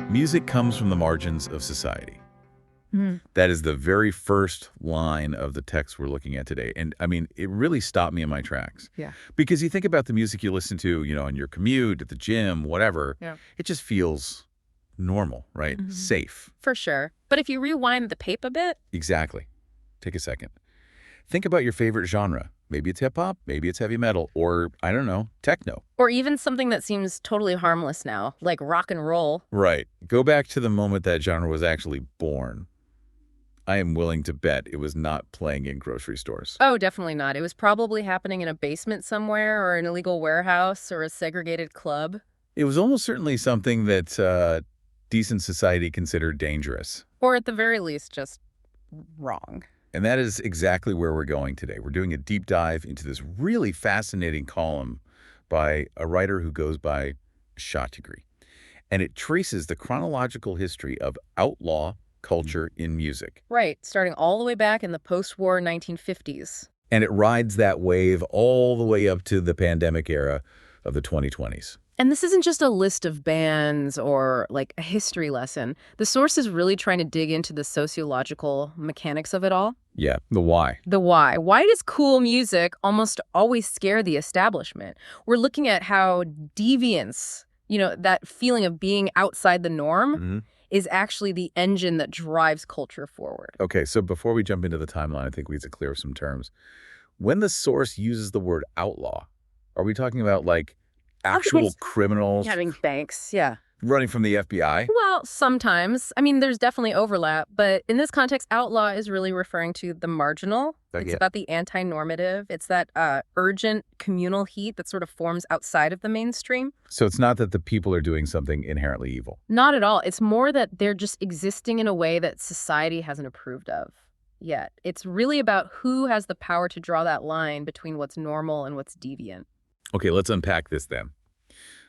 Music comes from the margins of society. That is the very first line of the text we're looking at today. And I mean, it really stopped me in my tracks. Yeah. Because you think about the music you listen to, on your commute, at the gym, whatever. Yeah. It just feels normal, right? Safe. For sure. But if you rewind the tape a bit. Exactly. Take a second. Think about your favorite genre. Maybe it's hip-hop, maybe it's heavy metal, or, I don't know, techno. Or even something that seems totally harmless now, like rock and roll. Right. Go back to the moment that genre was actually born. I am willing to bet it was not playing in grocery stores. Oh, definitely not. It was probably happening in a basement somewhere or an illegal warehouse or a segregated club. It was almost certainly something that decent society considered dangerous. Or at the very least, just wrong. And that is exactly where we're going today. We're doing a deep dive into this really fascinating column by a writer who goes by Shotdegree. And it traces the chronological history of outlaw culture in music. Right, starting all the way back in the post-war 1950s. And it rides that wave all the way up to the pandemic era of the 2020s. And this isn't just a list of bands or like a history lesson. The source is really trying to dig into the sociological mechanics of it all. Yeah, the why. The why. Why does cool music almost always scare the establishment? We're looking at how deviance, that feeling of being outside the norm, is actually the engine that drives culture forward. Okay, so before we jump into the timeline, I think we need to clear up some terms. When the source uses the word outlaw, are we talking about like actual criminals having banks, yeah. running from the FBI? Well, sometimes. I mean, there's definitely overlap, but in this context, outlaw is really referring to the marginal. It's about the anti-normative. It's that urgent communal heat that sort of forms outside of the mainstream. So it's not that the people are doing something inherently evil. Not at all. It's more that they're just existing in a way that society hasn't approved of yet. It's really about who has the power to draw that line between what's normal and what's deviant. Okay, let's unpack this then.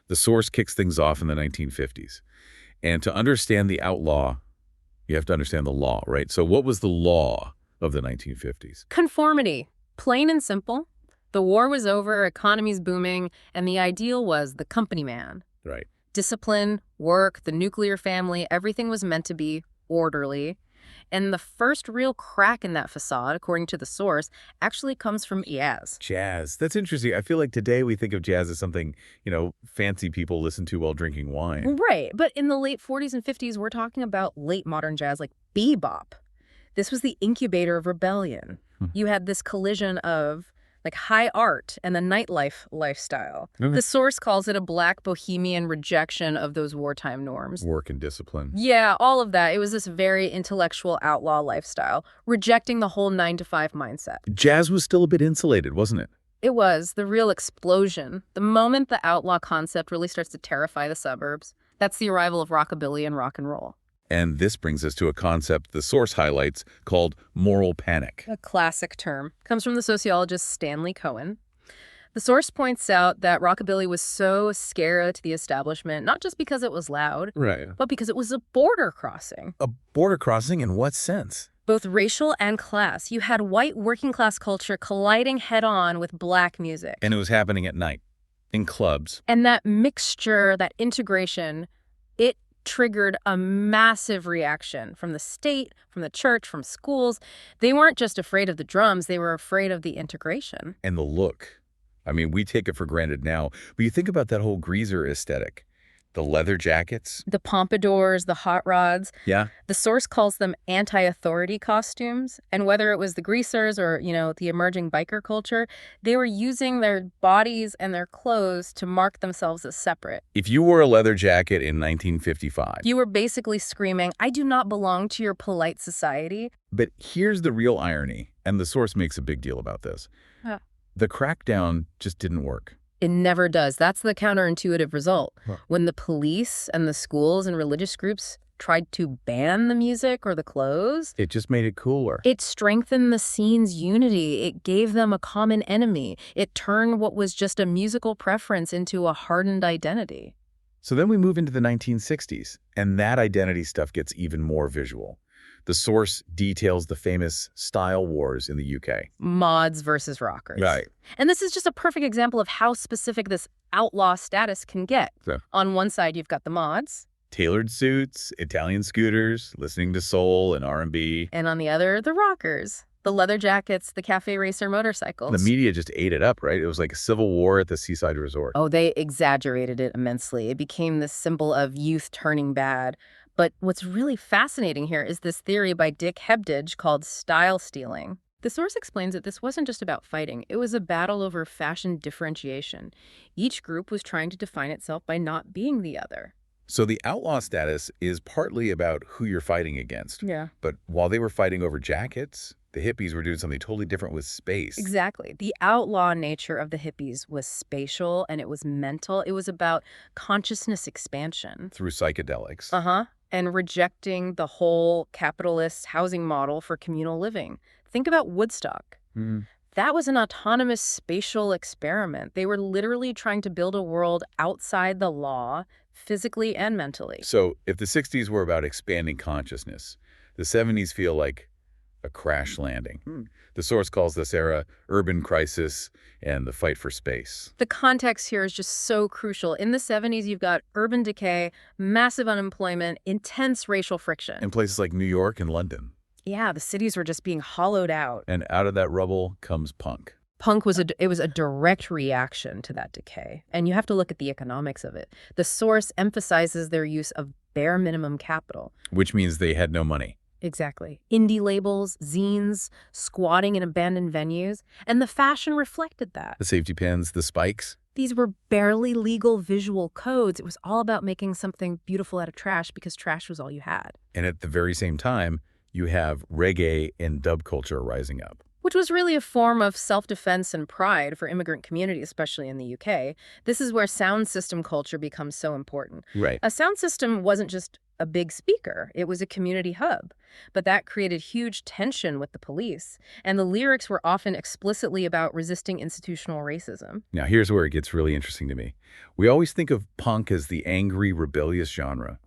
The source kicks things off in the 1950s. And to understand the outlaw, you have to understand the law, right? So what was the law of the 1950s? Conformity. Plain and simple. The war was over, economy's booming, and the ideal was the company man. Right. Discipline, work, the nuclear family, everything was meant to be orderly. And the first real crack in that facade, according to the source, actually comes from jazz. Jazz. That's interesting. I feel like today we think of jazz as something, fancy people listen to while drinking wine. Right. But in the late 40s and 50s, we're talking about late modern jazz like bebop. This was the incubator of rebellion. You had this collision of like high art and the nightlife lifestyle. The source calls it a black bohemian rejection of those wartime norms. Work and discipline. Yeah, all of that. It was this very intellectual outlaw lifestyle, rejecting the whole 9-to-5 mindset. Jazz was still a bit insulated, wasn't it? It was the real explosion. The moment the outlaw concept really starts to terrify the suburbs, that's the arrival of rockabilly and rock and roll. And this brings us to a concept the source highlights called moral panic. A classic term. Comes from the sociologist Stanley Cohen. The source points out that rockabilly was so scary to the establishment, not just because it was loud, Right. but because it was a border crossing. A border crossing in what sense? Both racial and class. You had white working class culture colliding head-on with black music. And it was happening at night, in clubs. And that mixture, that integration, it triggered a massive reaction from the state, from the church, from schools. They weren't just afraid of the drums, they were afraid of the integration. And the look. I mean, we take it for granted now, but you think about that whole greaser aesthetic. The leather jackets. The pompadours, the hot rods. Yeah. The source calls them anti-authority costumes. And whether it was the greasers or, the emerging biker culture, they were using their bodies and their clothes to mark themselves as separate. If you wore a leather jacket in 1955. You were basically screaming, I do not belong to your polite society. But here's the real irony, and the source makes a big deal about this. The crackdown just didn't work. It never does. That's the counterintuitive result. When the police and the schools and religious groups tried to ban the music or the clothes, it just made it cooler. It strengthened the scene's unity. It gave them a common enemy. It turned what was just a musical preference into a hardened identity. So then we move into the 1960s, and that identity stuff gets even more visual. The source details the famous style wars in the UK. Mods versus rockers. Right. And this is just a perfect example of how specific this outlaw status can get. So. On one side, you've got the mods, Tailored suits, Italian scooters, listening to soul and R&B. And on the other, the rockers. The leather jackets, the cafe racer motorcycles. The media just ate it up, right? It was like a civil war at the seaside resort. Oh, they exaggerated it immensely. It became this symbol of youth turning bad. But what's really fascinating here is this theory by Dick Hebdige called style stealing. The source explains that this wasn't just about fighting. It was a battle over fashion differentiation. Each group was trying to define itself by not being the other. So the outlaw status is partly about who you're fighting against. Yeah. But while they were fighting over jackets, the hippies were doing something totally different with space. Exactly. The outlaw nature of the hippies was spatial and it was mental. It was about consciousness expansion. Through psychedelics. And rejecting the whole capitalist housing model for communal living. Think about Woodstock. That was an autonomous spatial experiment. They were literally trying to build a world outside the law, physically and mentally. So if the 60s were about expanding consciousness, the 70s feel like a crash landing. The source calls this era urban crisis and the fight for space. The context here is just so crucial. In the 70s, you've got urban decay, massive unemployment, intense racial friction. In places like New York and London. Yeah, the cities were just being hollowed out. And out of that rubble comes punk. Punk was a direct reaction to that decay. And you have to look at the economics of it. The source emphasizes their use of bare minimum capital. Which means they had no money. Exactly. Indie labels, zines, squatting in abandoned venues. And the fashion reflected that. The safety pins, the spikes. These were barely legal visual codes. It was all about making something beautiful out of trash because trash was all you had. And at the very same time, you have reggae and dub culture rising up. Which was really a form of self-defense and pride for immigrant communities, especially in the UK. This is where sound system culture becomes so important. Right. A sound system wasn't just a big speaker. It was a community hub. But that created huge tension with the police. And the lyrics were often explicitly about resisting institutional racism. Now, here's where it gets really interesting to me. We always think of punk as the angry, rebellious genre.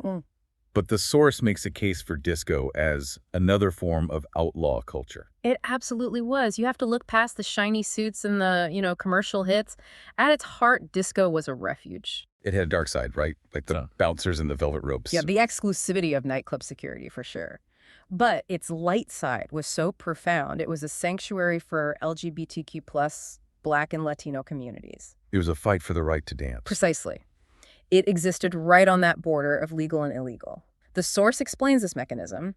But the source makes a case for disco as another form of outlaw culture. It absolutely was. You have to look past the shiny suits and the, commercial hits. At its heart, disco was a refuge. It had a dark side, right? Like the bouncers and the velvet ropes. Yeah, the exclusivity of nightclub security, for sure. But its light side was so profound. It was a sanctuary for LGBTQ plus Black and Latino communities. It was a fight for the right to dance. Precisely. It existed right on that border of legal and illegal. The source explains this mechanism.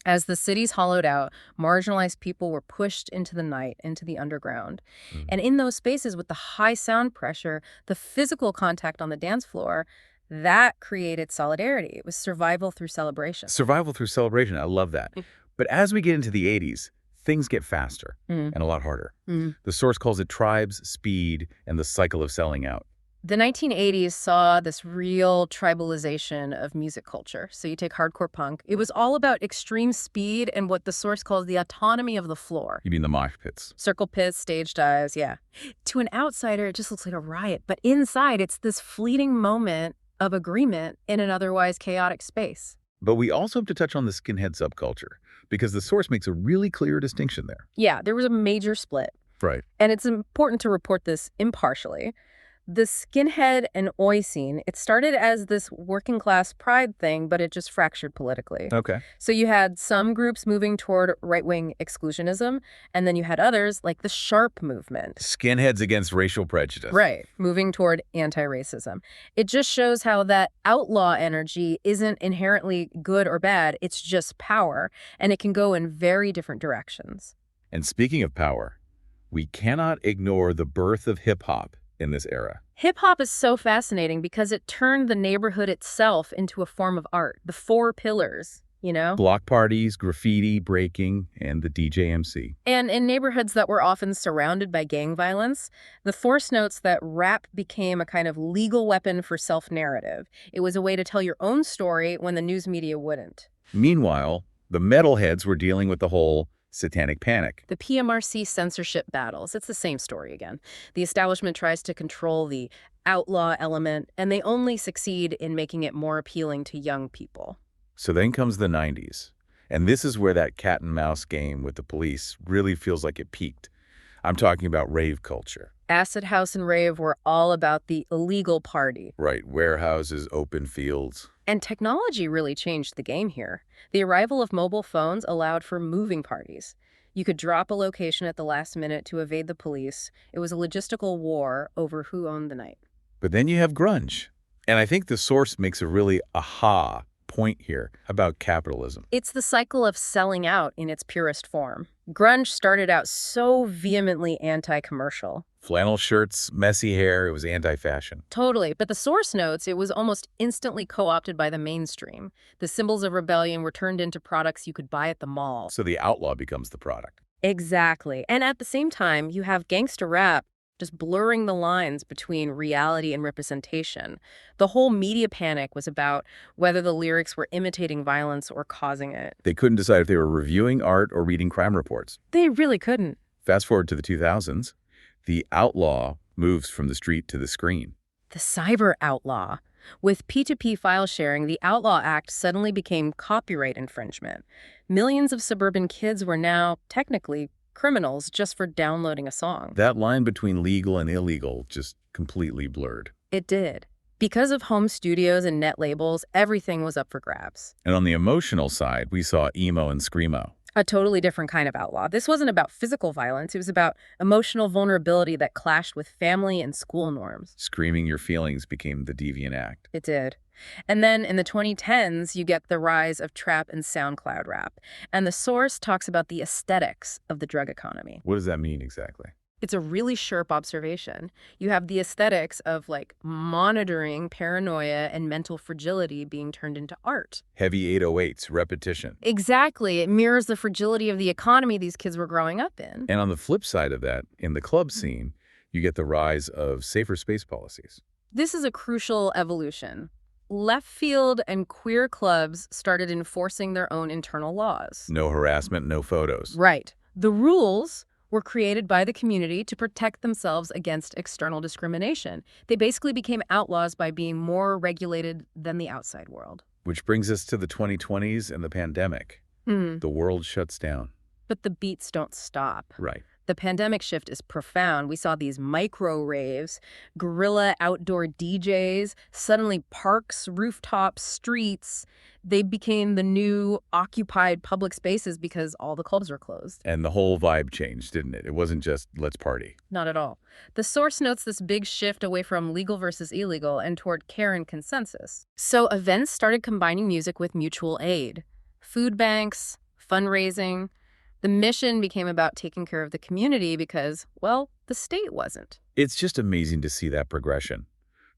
As the cities hollowed out, marginalized people were pushed into the night, into the underground. And in those spaces with the high sound pressure, the physical contact on the dance floor, that created solidarity. It was survival through celebration. Survival through celebration. I love that. But as we get into the 80s, things get faster and a lot harder. The source calls it tribes, speed, and the cycle of selling out. The 1980s saw this real tribalization of music culture. So you take hardcore punk. It was all about extreme speed and what the source calls the autonomy of the floor. You mean the mosh pits? Circle pits, stage dives, yeah. To an outsider, it just looks like a riot. But inside, it's this fleeting moment of agreement in an otherwise chaotic space. But we also have to touch on the skinhead subculture, because the source makes a really clear distinction there. Yeah, there was a major split. Right. And it's important to report this impartially. The skinhead and oi scene, it started as this working class pride thing, but it just fractured politically. Okay. So you had some groups moving toward right-wing exclusionism, and then you had others like the Sharp movement. Skinheads against racial prejudice. Right, moving toward anti-racism. It just shows how that outlaw energy isn't inherently good or bad, it's just power, and it can go in very different directions. And speaking of power, we cannot ignore the birth of hip-hop in this era. Hip-hop is so fascinating because it turned the neighborhood itself into a form of art. The four pillars, Block parties, graffiti, breaking, and the DJ MC. And in neighborhoods that were often surrounded by gang violence, the source notes that rap became a kind of legal weapon for self-narrative. It was a way to tell your own story when the news media wouldn't. Meanwhile, the metalheads were dealing with the whole satanic panic. The PMRC censorship battles, it's the same story again. The establishment tries to control the outlaw element, and they only succeed in making it more appealing to young people. So then comes the 90s, and this is where that cat and mouse game with the police really feels like it peaked. I'm talking about rave culture. Acid house and rave were all about the illegal party. Right, warehouses, open fields. And technology really changed the game here. The arrival of mobile phones allowed for moving parties. You could drop a location at the last minute to evade the police. It was a logistical war over who owned the night. But then you have grunge. And I think the source makes a really aha point here about capitalism. It's the cycle of selling out in its purest form. Grunge started out so vehemently anti-commercial. Flannel shirts, messy hair, it was anti-fashion. Totally, but the source notes it was almost instantly co-opted by the mainstream. The symbols of rebellion were turned into products you could buy at the mall. So the outlaw becomes the product. Exactly. And at the same time, you have gangsta rap just blurring the lines between reality and representation. The whole media panic was about whether the lyrics were imitating violence or causing it. They couldn't decide if they were reviewing art or reading crime reports. They really couldn't. Fast forward to the 2000s, the outlaw moves from the street to the screen. The cyber outlaw. With P2P file sharing, the Outlaw Act suddenly became copyright infringement. Millions of suburban kids were now, technically, criminals just for downloading a song. That line between legal and illegal just completely blurred. It did. Because of home studios and net labels, everything was up for grabs. And on the emotional side, we saw emo and screamo. A totally different kind of outlaw. This wasn't about physical violence. It was about emotional vulnerability that clashed with family and school norms. Screaming your feelings became the deviant act. It did. And then in the 2010s, you get the rise of trap and SoundCloud rap. And the source talks about the aesthetics of the drug economy. What does that mean exactly? It's a really sharp observation. You have the aesthetics of, like, monitoring paranoia and mental fragility being turned into art. Heavy 808s, repetition. Exactly. It mirrors the fragility of the economy these kids were growing up in. And on the flip side of that, in the club scene, you get the rise of safer space policies. This is a crucial evolution. Left field and queer clubs started enforcing their own internal laws. No harassment, no photos. Right. The rules were created by the community to protect themselves against external discrimination. They basically became outlaws by being more regulated than the outside world. Which brings us to the 2020s and the pandemic. The world shuts down. But the beats don't stop. Right. The pandemic shift is profound. We saw these micro raves, guerrilla outdoor DJs, suddenly parks, rooftops, streets. They became the new occupied public spaces because all the clubs were closed. And the whole vibe changed, didn't it? It wasn't just, let's party. Not at all. The source notes this big shift away from legal versus illegal and toward care and consensus. So events started combining music with mutual aid. Food banks, fundraising. The mission became about taking care of the community because, well, the state wasn't. It's just amazing to see that progression.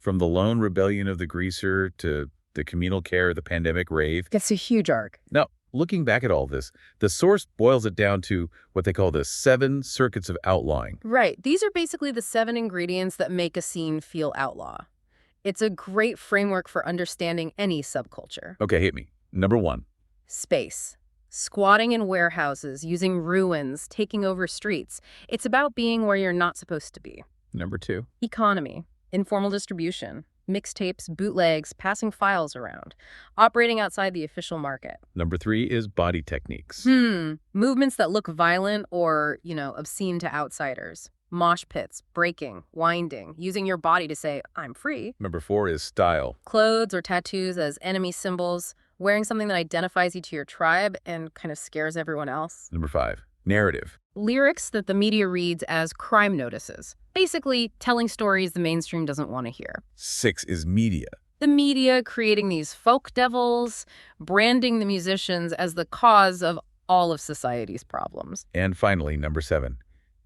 From the lone rebellion of the greaser to the communal care of the pandemic rave. It's a huge arc. Now, looking back at all this, the source boils it down to what they call the 7 circuits of outlawing. Right. These are basically the 7 ingredients that make a scene feel outlaw. It's a great framework for understanding any subculture. Okay, hit me. Number 1. Space. Squatting in warehouses, using ruins, taking over streets. It's about being where you're not supposed to be. Number 2. Economy. Informal distribution. Mixtapes, bootlegs, passing files around. Operating outside the official market. Number 3 is body techniques. Movements that look violent or, obscene to outsiders. Mosh pits, breaking, winding, using your body to say, I'm free. Number 4 is style. Clothes or tattoos as enemy symbols. Wearing something that identifies you to your tribe and kind of scares everyone else. Number 5, narrative. Lyrics that the media reads as crime notices. Basically, telling stories the mainstream doesn't want to hear. 6 is media. The media creating these folk devils, branding the musicians as the cause of all of society's problems. And finally, number 7,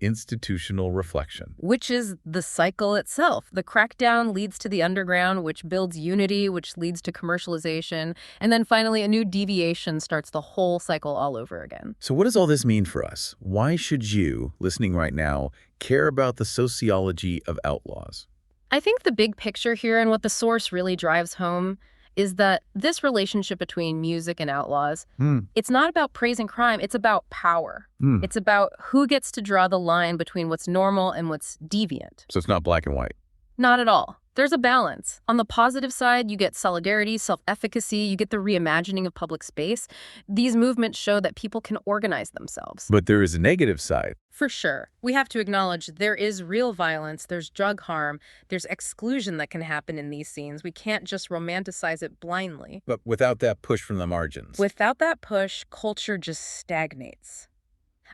institutional reflection. Which is the cycle itself. The crackdown leads to the underground, which builds unity, which leads to commercialization. And then finally, a new deviation starts the whole cycle all over again. So what does all this mean for us? Why should you, listening right now, care about the sociology of outlaws? I think the big picture here and what the source really drives home is that this relationship between music and outlaws, it's not about praising crime, it's about power. It's about who gets to draw the line between what's normal and what's deviant. So it's not black and white. Not at all. There's a balance. On the positive side, you get solidarity, self-efficacy, you get the reimagining of public space. These movements show that people can organize themselves. But there is a negative side. For sure. We have to acknowledge there is real violence, there's drug harm, there's exclusion that can happen in these scenes. We can't just romanticize it blindly. But without that push from the margins. Without that push, culture just stagnates.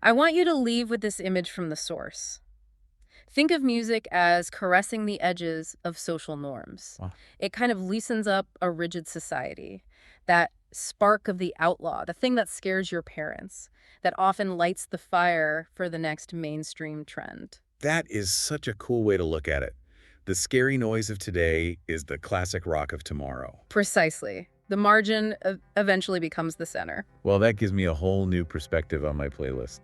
I want you to leave with this image from the source. Think of music as caressing the edges of social norms. Wow. It kind of loosens up a rigid society. That spark of the outlaw, the thing that scares your parents, that often lights the fire for the next mainstream trend. That is such a cool way to look at it. The scary noise of today is the classic rock of tomorrow. Precisely. The margin eventually becomes the center. Well, that gives me a whole new perspective on my playlist.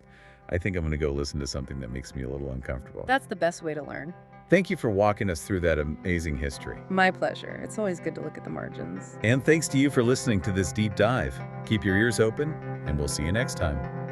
I think I'm going to go listen to something that makes me a little uncomfortable. That's the best way to learn. Thank you for walking us through that amazing history. My pleasure. It's always good to look at the margins. And thanks to you for listening to this deep dive. Keep your ears open, and we'll see you next time.